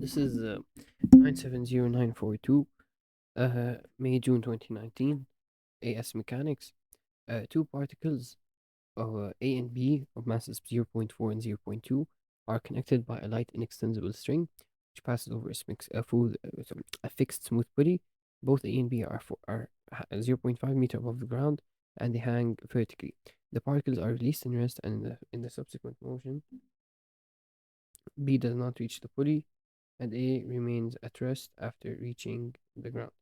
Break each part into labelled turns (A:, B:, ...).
A: This is 970942, May, June 2019, AS Mechanics. Two particles of A and B of masses 0 0.4 and 0 0.2 are connected by a light inextensible string which passes over a fixed smooth body. Both A and B are 0 0.5 meter above the ground and they hang vertically. The particles are released in rest, and in the subsequent motion, B does not reach the pulley and A remains at rest after reaching the ground.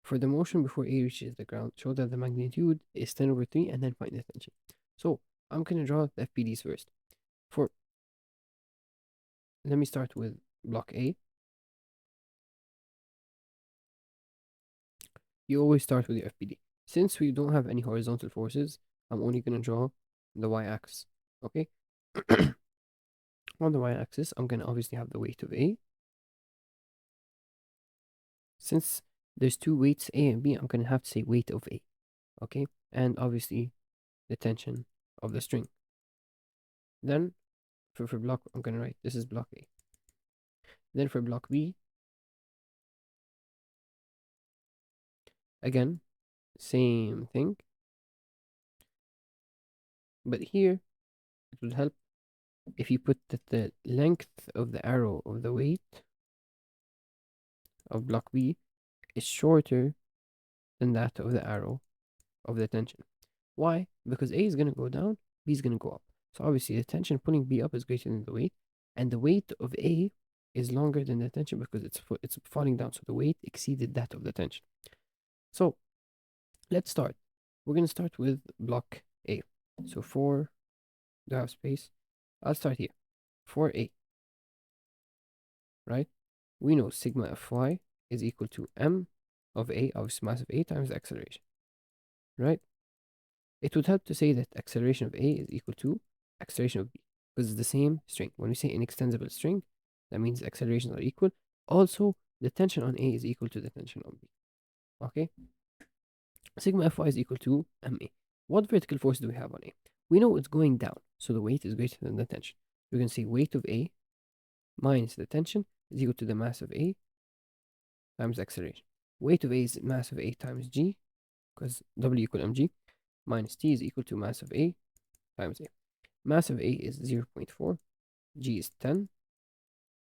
A: For the motion before A reaches the ground, show that the magnitude is 10 over 3 and then find the tension. So I'm going to draw the FPDs first. Let me start with block A. You always start with your FPD. Since we don't have any horizontal forces, I'm only going to draw the y-axis. Okay? On the y-axis, I'm going to obviously have the weight of A. Since there's two weights, A and B, I'm going to have to say weight of A. Okay? And obviously the tension of the string. Then for block, I'm going to write this is block A. Then for block B, again, same thing. But here, it will help if you put that the length of the arrow of the weight of block B is shorter than that of the arrow of the tension. Why? Because A is going to go down, B is going to go up. So obviously the tension pulling B up is greater than the weight, and the weight of A is longer than the tension because it's falling down. So the weight exceeded that of the tension. So let's start. We're going to start with block A. So for the half space, I'll start here. For A, right? We know sigma Fy is equal to m of A, obviously mass of A times the acceleration, right? It would help to say that acceleration of A is equal to acceleration of B because it's the same string. When we say inextensible string, that means accelerations are equal. Also, the tension on A is equal to the tension on B. Okay? Sigma Fy is equal to ma. What vertical force do we have on A? We know it's going down, so the weight is greater than the tension. We can say weight of A minus the tension is equal to the mass of A times acceleration. Weight of A is mass of A times G, because W equal mg, minus T is equal to mass of A times A. Mass of A is 0.4, G is 10,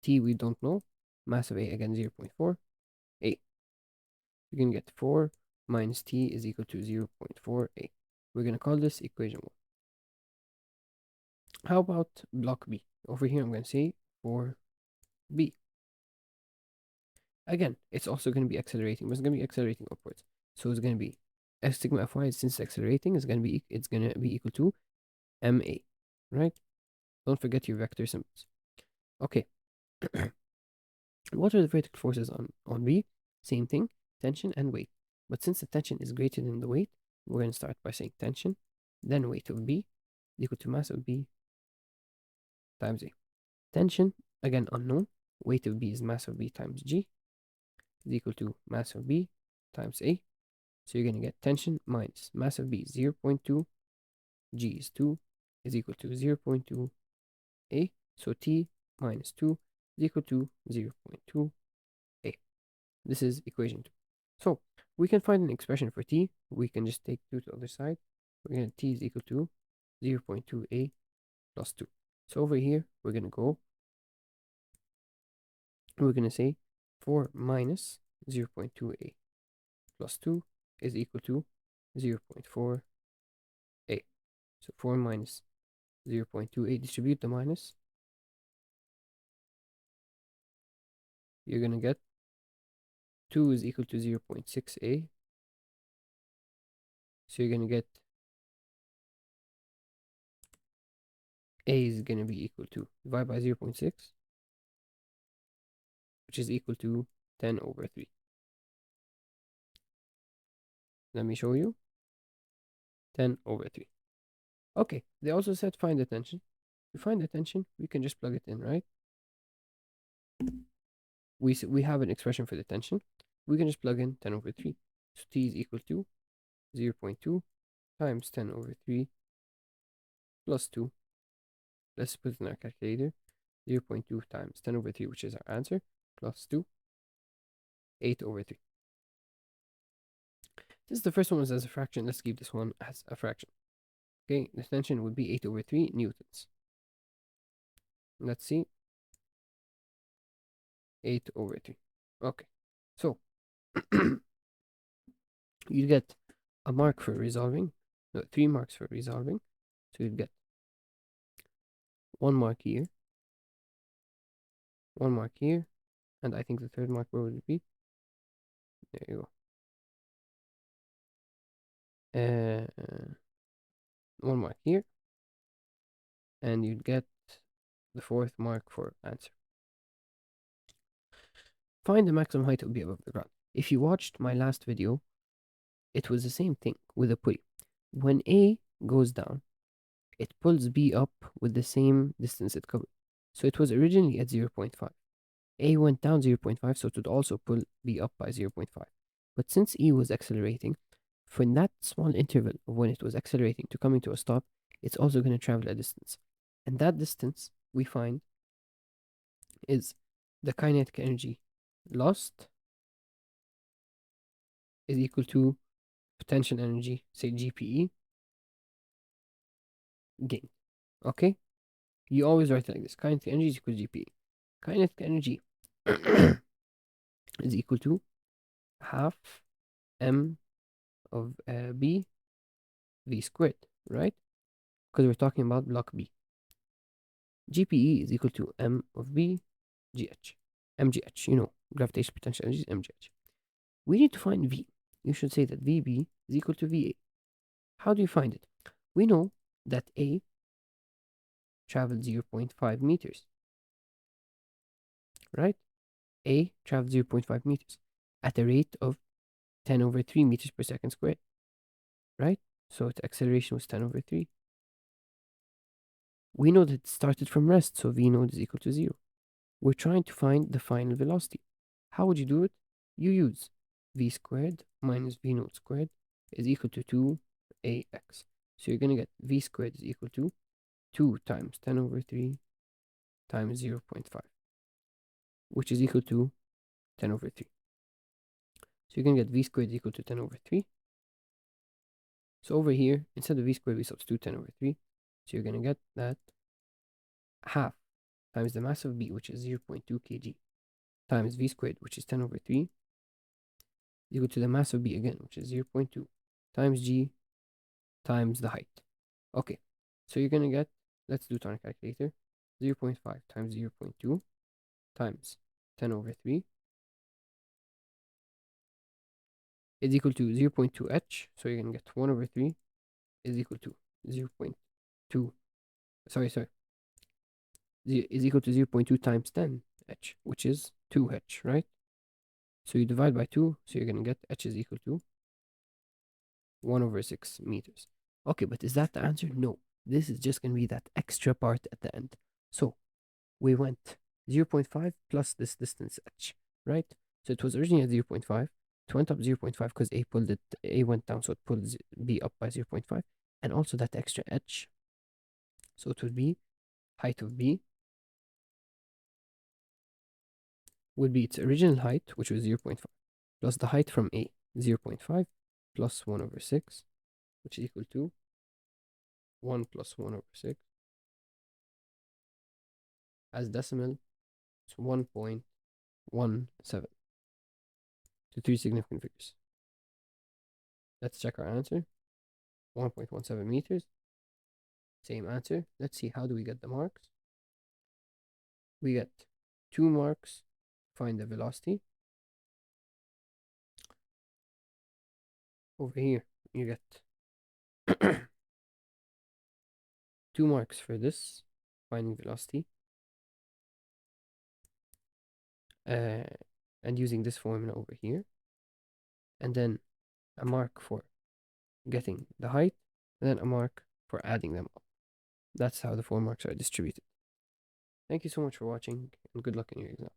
A: T we don't know, mass of A again 0.4, A. We're going to get 4 minus T is equal to 0.4 A. We're going to call this equation 1. How about block B? Over here I'm going to say for B. Again, it's also going to be accelerating, but it's going to be accelerating upwards. So it's going to be F sigma Fy, since it's accelerating, it's going to be equal to ma, right? Don't forget your vector symbols. Okay. What are the vertical forces on B? Same thing, tension and weight. But since the tension is greater than the weight, we're going to start by saying tension, then weight of B equal to mass of B times A. Tension, again unknown, weight of B is mass of B times G is equal to mass of B times A. So you're going to get tension minus mass of B 0.2, G is 2, is equal to 0.2 A. So T minus 2 is equal to 0.2 A. This is equation 2. So we can find an expression for T. We can just take 2 to the other side. We're going to T is equal to 0.2 A plus 2. So over here, we're going to go, we're going to say 4 minus 0.2 A plus 2 is equal to 0.4 A. So 4 minus 0.2 A, distribute the minus. You're going to get 2 is equal to 0.6 A. So you're going to get A is going to be equal to, divide by 0.6, which is equal to 10 over 3. Let me show you. 10 over 3. Okay, they also said find the tension. To find the tension, we can just plug it in, right? We have an expression for the tension. We can just plug in 10 over 3. So T is equal to 0.2 times 10 over 3 plus 2. Let's put it in our calculator. 0.2 times 10 over 3, which is our answer, plus 2, 8 over 3. Since the first one was as a fraction, let's keep this one as a fraction. Okay, the tension would be 8 over 3 newtons. Let's see. 8 over 3. Okay, so you get a mark for resolving, no, 3 marks for resolving. So you get 1 mark here, 1 mark here, and I think the third mark, where would it be? There you go. 1 mark here, and you'd get the 4th mark for answer. Find the maximum height of B above the ground. If you watched my last video, it was the same thing with a pulley. When A goes down, it pulls B up with the same distance it covered. So it was originally at 0.5. A went down 0.5, so it would also pull B up by 0.5. But since E was accelerating, from that small interval of when it was accelerating to coming to a stop, it's also going to travel a distance. And that distance, we find, is the kinetic energy lost is equal to potential energy, say GPE, gain. Okay? You always write it like this. Kinetic energy is equal to GPE. Kinetic energy is equal to half m of B V squared, right? Because we're talking about block B. GPE is equal to m of B GH. MGH, you know, gravitational potential energy is MGH. We need to find V. You should say that VB is equal to VA. How do you find it? We know that A traveled 0.5 meters, right? A traveled 0.5 meters at a rate of 10 over 3 meters per second squared, right? So its acceleration was 10 over 3. We know that it started from rest, so V naught is equal to 0. We're trying to find the final velocity. How would you do it? You use V squared minus V naught squared is equal to 2AX. So you're going to get V squared is equal to 2 times 10 over 3 times 0.5, which is equal to 10 over 3. So you're going to get V squared equal to 10 over 3. So over here, instead of V squared, we substitute 10 over 3. So you're going to get that half times the mass of B, which is 0.2 kg, times V squared, which is 10 over 3, equal to the mass of B again, which is 0.2, times G, times the height. Okay, so you're going to get, let's do it on a calculator, 0.5 times 0.2 times 10 over 3 is equal to 0.2h, so you're going to get 1 over 3 is equal to 0.2, is equal to 0.2 times 10h, which is 2h, right? So you divide by 2, so you're going to get h is equal to 1 over 6 meters. Okay, but is that the answer? No. This is just going to be that extra part at the end. So we went 0.5 plus this distance h, right? So it was originally at 0.5. It went up 0.5 because A went down, so it pulled B up by 0.5. And also that extra h. So it would be height of B would be its original height, which was 0.5, plus the height from A, 0.5, plus 1 over 6, which is equal to 1 plus 1 over 6. As decimal, it's 1.17 to 3 significant figures. Let's check our answer. 1.17 meters. Same answer. Let's see, how do we get the marks? We get 2 marks, find the velocity. Over here, you get 2 marks for this, finding velocity. And using this formula over here. And then a mark for getting the height, and then a mark for adding them up. That's how the 4 marks are distributed. Thank you so much for watching, and good luck in your exam.